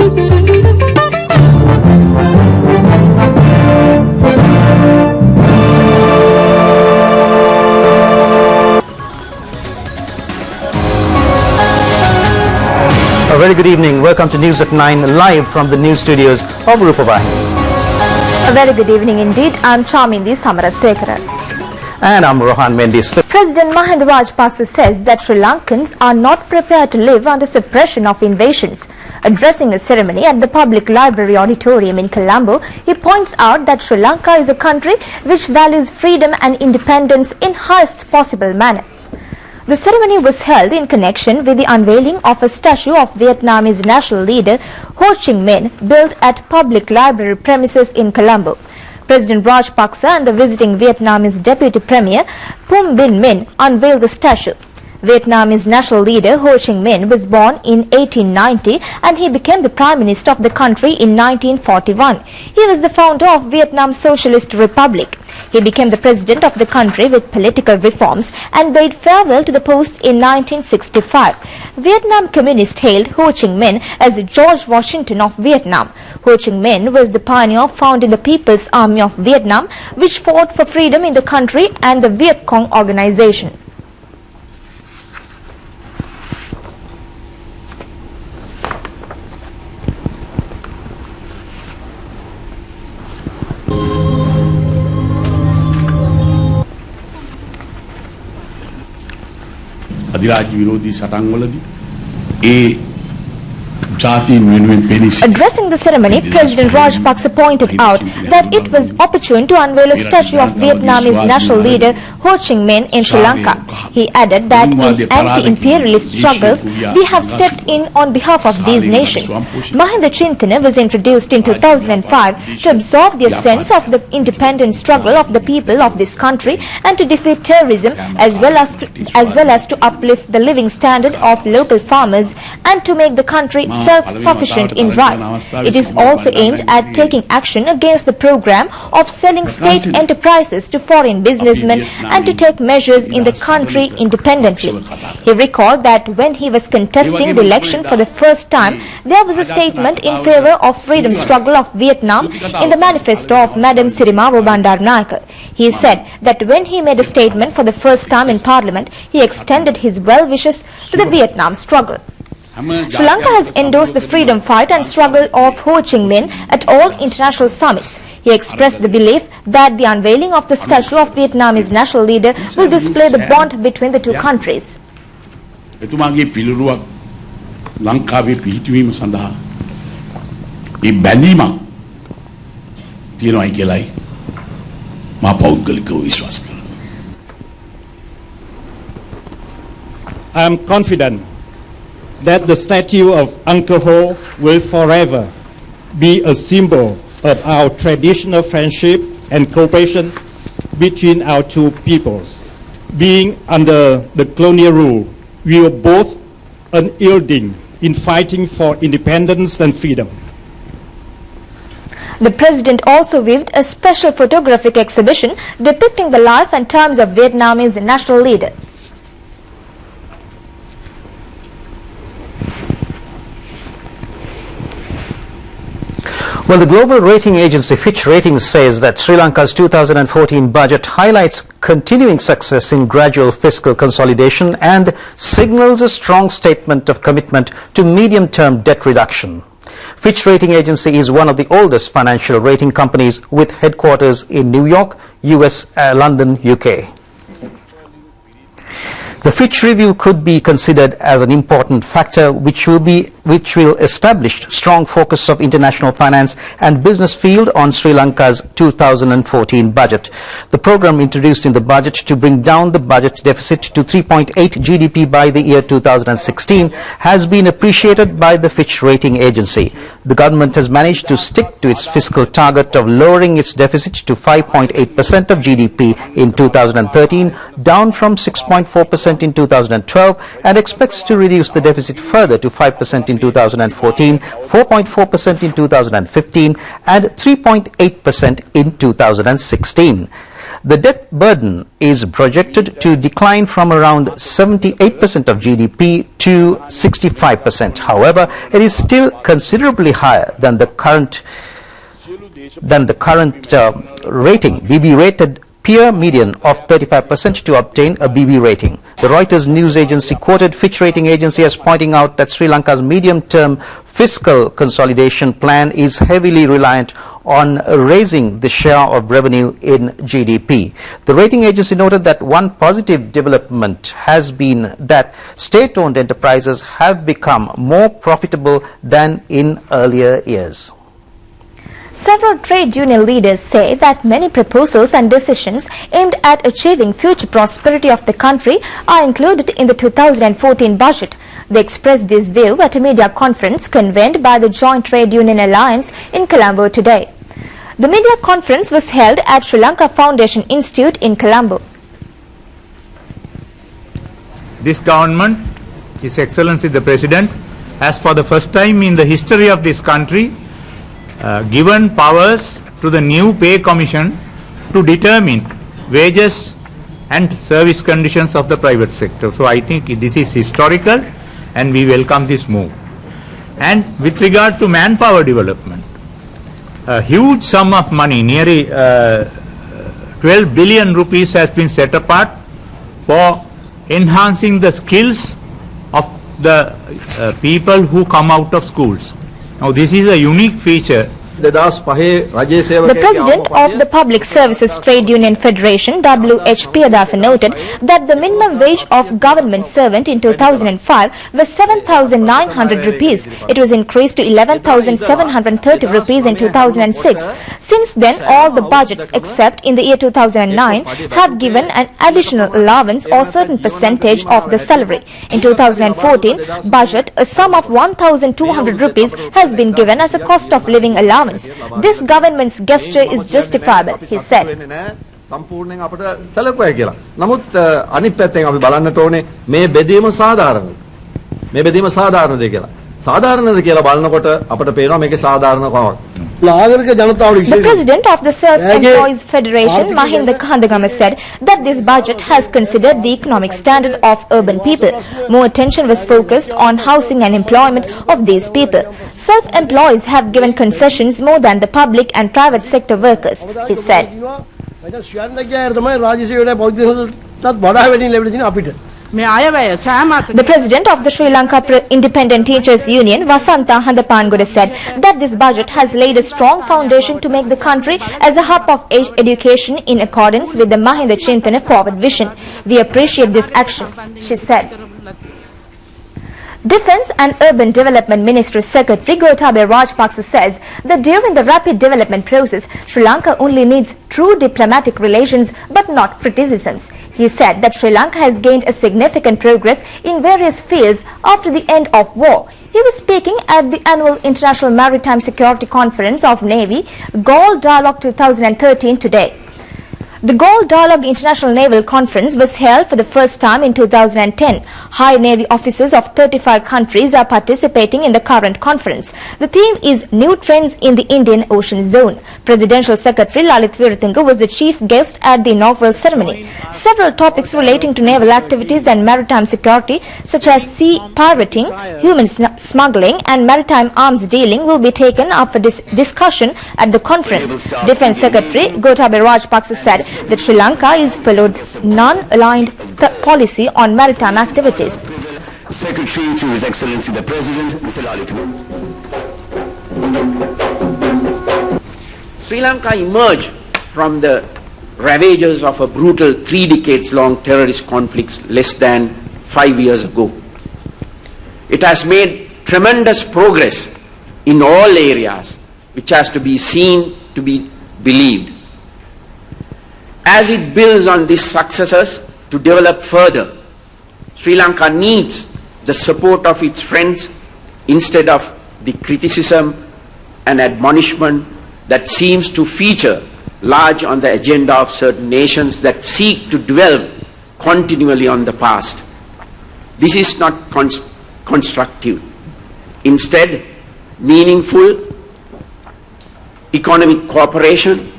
A very good evening. Welcome to News at 9, live from the news studios of Rupavahini. A very good evening indeed. I'm Chamindi Samarasekara. And I'm Rohan Mendes. President Mahinda Rajapaksa says that Sri Lankans are not prepared to live under suppression of invasions. Addressing a ceremony at the Public Library Auditorium in Colombo, he points out that Sri Lanka is a country which values freedom and independence in highest possible manner. The ceremony was held in connection with the unveiling of a statue of Vietnamese national leader Ho Chi Minh built at Public Library premises in Colombo. President Rajapaksa and the visiting Vietnamese Deputy Premier Phum Binh Minh unveiled the statue. Vietnamese national leader Ho Chi Minh was born in 1890 and he became the Prime Minister of the country in 1941. He was the founder of Vietnam Socialist Republic. He became the president of the country with political reforms and bade farewell to the post in 1965. Vietnam Communists hailed Ho Chi Minh as George Washington of Vietnam. Ho Chi Minh was the pioneer founding the People's Army of Vietnam, which fought for freedom in the country, and the Viet Cong organization. अधिराज्य विरोधी सटांगवलदी Addressing the ceremony, President Rajapaksa pointed out that it was opportune to unveil a statue of Vietnamese national leader Ho Chi Minh in Sri Lanka. He added that in anti-imperialist struggles, we have stepped in on behalf of these nations. Mahinda Chintana was introduced in 2005 to absorb the essence of the independent struggle of the people of this country and to defeat terrorism, as well as to uplift the living standard of local farmers and to make the country self-sufficient in rice. It is also aimed at taking action against the program of selling state enterprises to foreign businessmen and to take measures in the country independently. He recalled that when he was contesting the election for the first time, there was a statement in favor of freedom struggle of Vietnam in the manifesto of Madam Sirimavo Bandaranaike. He said that when he made a statement for the first time in Parliament, he extended his well wishes to the Vietnam struggle. Sri Lanka has endorsed the freedom fight and struggle of Ho Chi Minh at all international summits. He expressed the belief that the unveiling of the statue of Vietnamese national leader will display the bond between the two countries. I am confident that the statue of Uncle Ho will forever be a symbol of our traditional friendship and cooperation between our two peoples. Being under the colonial rule, we were both unyielding in fighting for independence and freedom. The President also viewed a special photographic exhibition depicting the life and times of Vietnamese national leader. Well, the global rating agency Fitch Ratings says that Sri Lanka's 2014 budget highlights continuing success in gradual fiscal consolidation and signals a strong statement of commitment to medium-term debt reduction. Fitch Rating Agency is one of the oldest financial rating companies with headquarters in New York, US, London, UK. The Fitch review could be considered as an important factor which will establish strong focus of international finance and business field on Sri Lanka's 2014 budget. The program introduced in the budget to bring down the budget deficit to 3.8 GDP by the year 2016 has been appreciated by the Fitch Rating Agency. The government has managed to stick to its fiscal target of lowering its deficit to 5.8% of GDP in 2013, down from 6.4% in 2012, and expects to reduce the deficit further to 5% in 2014, 4.4% in 2015, and 3.8% in 2016. The debt burden is projected to decline from around 78% of GDP to 65%. However, it is still considerably higher than the current rating, BB rated peer median of 35% to obtain a BB rating. The Reuters news agency quoted Fitch rating agency as pointing out that Sri Lanka's medium-term fiscal consolidation plan is heavily reliant on raising the share of revenue in GDP. The rating agency noted that one positive development has been that state-owned enterprises have become more profitable than in earlier years. Several trade union leaders say that many proposals and decisions aimed at achieving future prosperity of the country are included in the 2014 budget. They expressed this view at a media conference convened by the Joint Trade Union Alliance in Colombo today. The media conference was held at Sri Lanka Foundation Institute in Colombo. This government, His Excellency the President, has for the first time in the history of this country given powers to the new pay commission to determine wages and service conditions of the private sector. So I think this is historical and we welcome this move. And with regard to manpower development, a huge sum of money, nearly 12 billion rupees has been set apart for enhancing the skills of the people who come out of schools. Now this is a unique feature. The president of the Public Services Trade Union Federation, W.H. Piyadasa, noted that the minimum wage of government servant in 2005 was 7,900 rupees. It was increased to 11,730 rupees in 2006. Since then, all the budgets except in the year 2009 have given an additional allowance or certain percentage of the salary. In 2014 budget, a sum of 1,200 rupees has been given as a cost of living allowance. This government's gesture is justifiable, he said. සම්පූර්ණයෙන් අපට සැලකුවයි කියලා. නමුත් අනිත් පැත්තෙන් අපි බලන්නට ඕනේ මේ බෙදීම සාධාරණද? මේ බෙදීම සාධාරණද කියලා. සාධාරණද කියලා බලනකොට අපට පේනවා මේකේ සාධාරණකමක්. The president of the Self-Employees Federation, Mahinda Khandagama, said that this budget has considered the economic standard of urban people. More attention was focused on housing and employment of these people. Self-employees have given concessions more than the public and private sector workers, he said. The president of the Sri Lanka Independent Teachers Union, Vasanta Handapangoda, said that this budget has laid a strong foundation to make the country as a hub of education in accordance with the Mahinda Chintana forward vision. We appreciate this action, she said. Defence and Urban Development Ministry Secretary Gotabaya Rajapaksa says that during the rapid development process, Sri Lanka only needs true diplomatic relations but not criticisms. He said that Sri Lanka has gained a significant progress in various fields after the end of war. He was speaking at the annual International Maritime Security Conference of Navy, Galle Dialogue 2013 today. The Galle Dialogue International Naval Conference was held for the first time in 2010. High Navy officers of 35 countries are participating in the current conference. The theme is New Trends in the Indian Ocean Zone. Presidential Secretary Lalit Veeratunga was the chief guest at the inaugural ceremony. Several topics relating to naval activities and maritime security, such as sea pirating, human smuggling and maritime arms dealing, will be taken up for discussion at the conference. Defence Secretary Gotabaya Rajapaksa said that Sri Lanka is followed non-aligned policy on maritime activities. Secretary to His Excellency the President, Mr. Lalit. Sri Lanka emerged from the ravages of a brutal 3 decades-long terrorist conflict less than 5 years ago. It has made tremendous progress in all areas, which has to be seen to be believed. As it builds on these successes to develop further, Sri Lanka needs the support of its friends instead of the criticism and admonishment that seems to feature large on the agenda of certain nations that seek to dwell continually on the past. This is not constructive. Instead, meaningful economic cooperation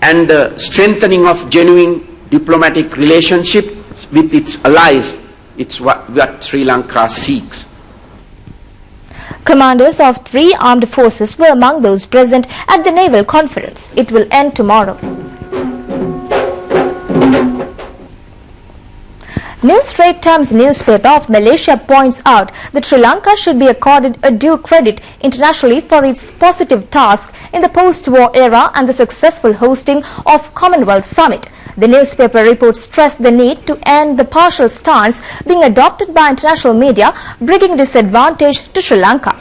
and the strengthening of genuine diplomatic relationships with its allies. It's what Sri Lanka seeks. Commanders of 3 armed forces were among those present at the naval conference. It will end tomorrow. New Straits Times newspaper of Malaysia points out that Sri Lanka should be accorded a due credit internationally for its positive task in the post-war era and the successful hosting of Commonwealth Summit. The newspaper report stressed the need to end the partial stance being adopted by international media, bringing disadvantage to Sri Lanka.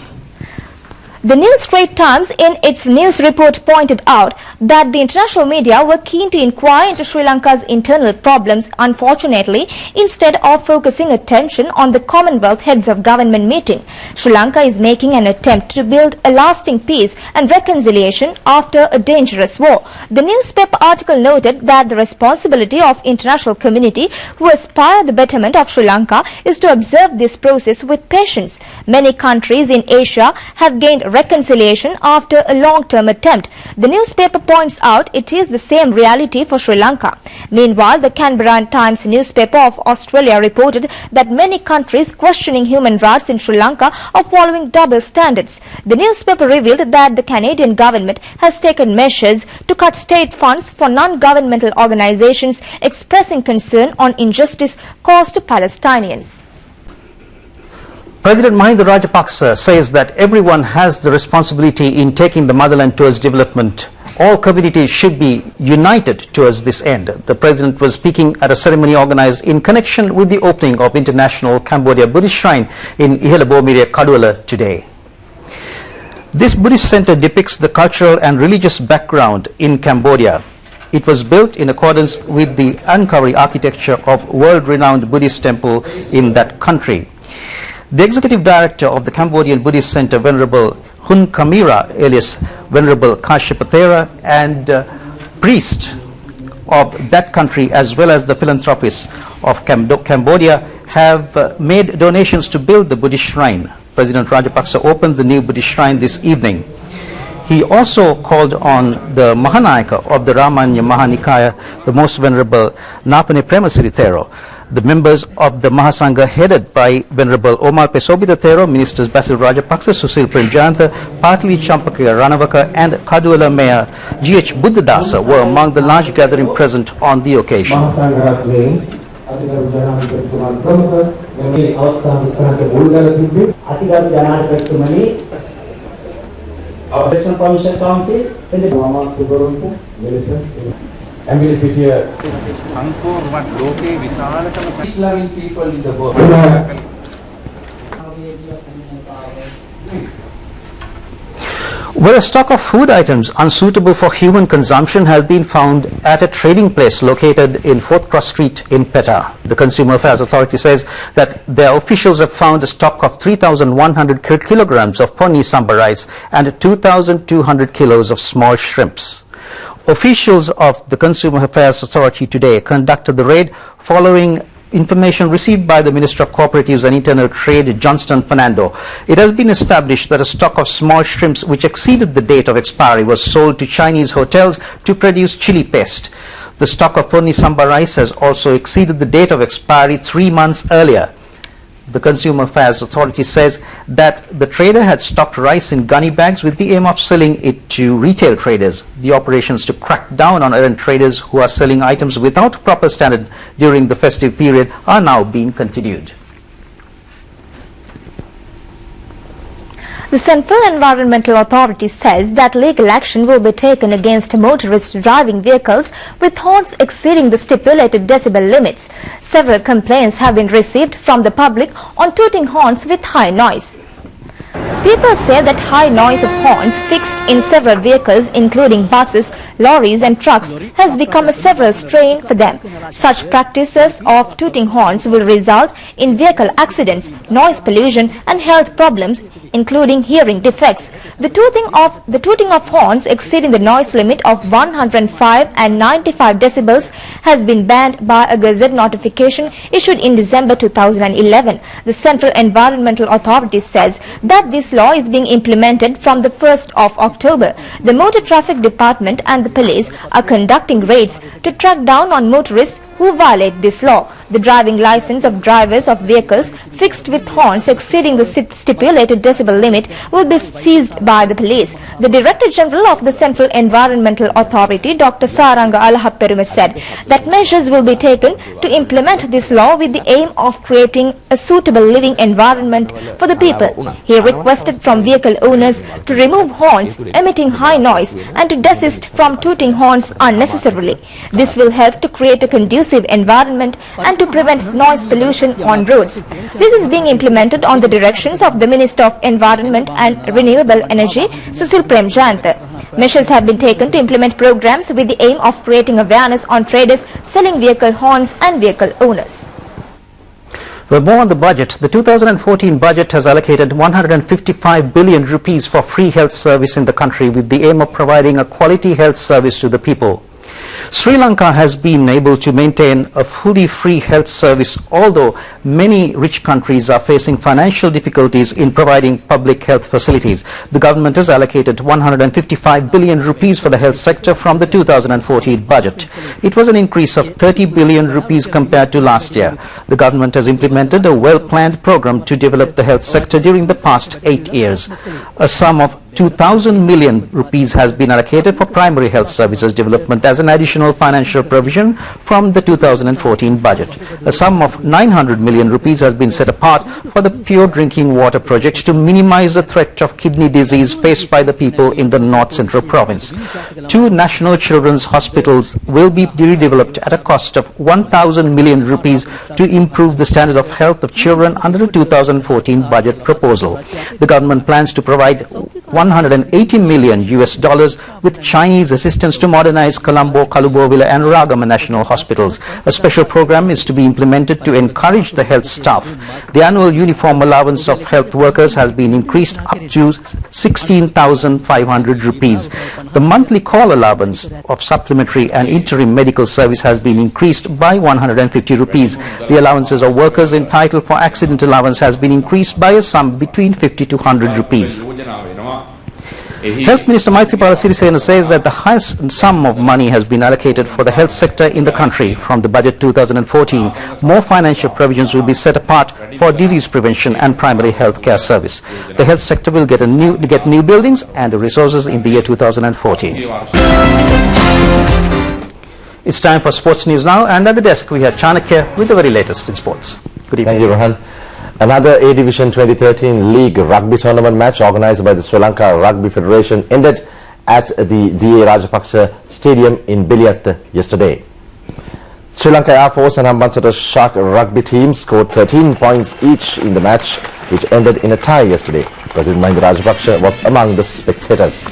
The New Straits Times in its news report pointed out that the international media were keen to inquire into Sri Lanka's internal problems. Unfortunately, instead of focusing attention on the Commonwealth Heads of Government meeting, Sri Lanka is making an attempt to build a lasting peace and reconciliation after a dangerous war. The newspaper article noted that the responsibility of international community who aspire the betterment of Sri Lanka is to observe this process with patience. Many countries in Asia have gained reconciliation after a long-term attempt. The newspaper points out it is the same reality for Sri Lanka. Meanwhile, the Canberra Times newspaper of Australia reported that many countries questioning human rights in Sri Lanka are following double standards. The newspaper revealed that the Canadian government has taken measures to cut state funds for non-governmental organizations expressing concern on injustice caused to Palestinians. President Mahinda Rajapaksa says that everyone has the responsibility in taking the motherland towards development. All communities should be united towards this end. The President was speaking at a ceremony organized in connection with the opening of International Cambodia Buddhist Shrine in Ihelabomire, Kaduala today. This Buddhist center depicts the cultural and religious background in Cambodia. It was built in accordance with the Angkari architecture of world-renowned Buddhist temple in that country. The Executive Director of the Cambodian Buddhist Center, Venerable Hun Kamira, alias Venerable Kashyapatera, and priest of that country, as well as the philanthropists of Cambodia, have made donations to build the Buddhist shrine. President Rajapaksa opened the new Buddhist shrine this evening. He also called on the Mahanayaka of the Ramanya Mahanikaya, the Most Venerable Napane Premasiri Thero, the members of the Mahasangha headed by Venerable Omar Pesobita Thero, Ministers Basil Rajapaksa, Susil Premjanta, Patli Champaka Ranavaka, and Kaduala Mayor G.H. Buddhadasa were among the large gathering present on the occasion. Peace-loving people in the world. Where a stock of food items unsuitable for human consumption has been found at a trading place located in 4th Cross Street in Petta. The Consumer Affairs Authority says that their officials have found a stock of 3,100 kilograms of ponni samba rice and 2,200 kilos of small shrimps. Officials of the Consumer Affairs Authority today conducted the raid following information received by the Minister of Cooperatives and Internal Trade, Johnston Fernando. It has been established that a stock of small shrimps which exceeded the date of expiry was sold to Chinese hotels to produce chili paste. The stock of ponni samba rice has also exceeded the date of expiry 3 months earlier. The Consumer Affairs Authority says that the trader had stocked rice in gunny bags with the aim of selling it to retail traders. The operations to crack down on errant traders who are selling items without proper standard during the festive period are now being continued. The Central Environmental Authority says that legal action will be taken against motorists driving vehicles with horns exceeding the stipulated decibel limits. Several complaints have been received from the public on tooting horns with high noise. People say that high noise of horns fixed in several vehicles including buses, lorries and trucks has become a several strain for them. Such practices of tooting horns will result in vehicle accidents, noise pollution and health problems including hearing defects. The tooting of horns exceeding the noise limit of 105 and 95 decibels has been banned by a Gazette notification issued in December 2011. The Central Environmental Authority says that this law is being implemented from the 1st of October. The Motor Traffic Department and the police are conducting raids to track down on motorists who violate this law. The driving license of drivers of vehicles fixed with horns exceeding the stipulated decibel limit will be seized by the police. The Director General of the Central Environmental Authority, Dr. Saranga Alahapperuma, said that measures will be taken to implement this law with the aim of creating a suitable living environment for the people. He requested from vehicle owners to remove horns emitting high noise and to desist from tooting horns unnecessarily. This will help to create a conducive environment and to prevent noise pollution on roads. This is being implemented on the directions of the Minister of Environment and Renewable Energy, Susil Premjayantha. Measures have been taken to implement programs with the aim of creating awareness on traders selling vehicle horns and vehicle owners. Well, more on the budget. The 2014 budget has allocated 155 billion rupees for free health service in the country with the aim of providing a quality health service to the people. Sri Lanka has been able to maintain a fully free health service, although many rich countries are facing financial difficulties in providing public health facilities. The government has allocated 155 billion rupees for the health sector from the 2014 budget. It was an increase of 30 billion rupees compared to last year. The government has implemented a well-planned program to develop the health sector during the past 8 years. A sum of 2,000 million rupees has been allocated for primary health services development as an additional financial provision from the 2014 budget. A sum of 900 million rupees has been set apart for the pure drinking water project to minimize the threat of kidney disease faced by the people in the North Central province. 2 national children's hospitals will be redeveloped at a cost of 1,000 million rupees to improve the standard of health of children under the 2014 budget proposal. The government plans to provide $180 million with Chinese assistance to modernize Colombo, Kalubovila and Ragama national hospitals. A special program is to be implemented to encourage the health staff. The annual uniform allowance of health workers has been increased up to 16,500 rupees. The monthly call allowance of supplementary and interim medical service has been increased by 150 rupees. The allowances of workers entitled for accident allowance has been increased by a sum between 50 to 100 rupees. Health Minister Maithripala Sirisena says that the highest sum of money has been allocated for the health sector in the country from the budget 2014. More financial provisions will be set apart for disease prevention and primary health care service. The health sector will get new buildings and resources in the year 2014. It's time for sports news now, and at the desk we have Chanakya with the very latest in sports. Good evening. Thank you, Rohan. Another A Division 2013 League Rugby tournament match organized by the Sri Lanka Rugby Federation ended at the D.A. Rajapaksa Stadium in Biliath yesterday. Sri Lanka Air Force and Hambantota Shark rugby team scored 13 points each in the match, which ended in a tie yesterday. President Mahinda Rajapaksa was among the spectators.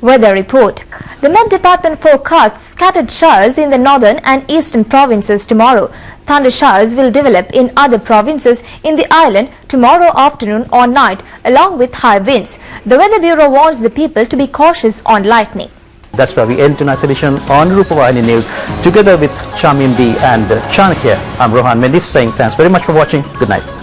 Weather report. The Met Department forecasts scattered showers in the northern and eastern provinces tomorrow. Thunder showers will develop in other provinces in the island tomorrow afternoon or night, along with high winds. The Weather Bureau warns the people to be cautious on lightning. That's where we end tonight's edition on Rupavahini News. Together with Chamindi and Chanakya, I'm Rohan Mendis saying thanks very much for watching. Good night.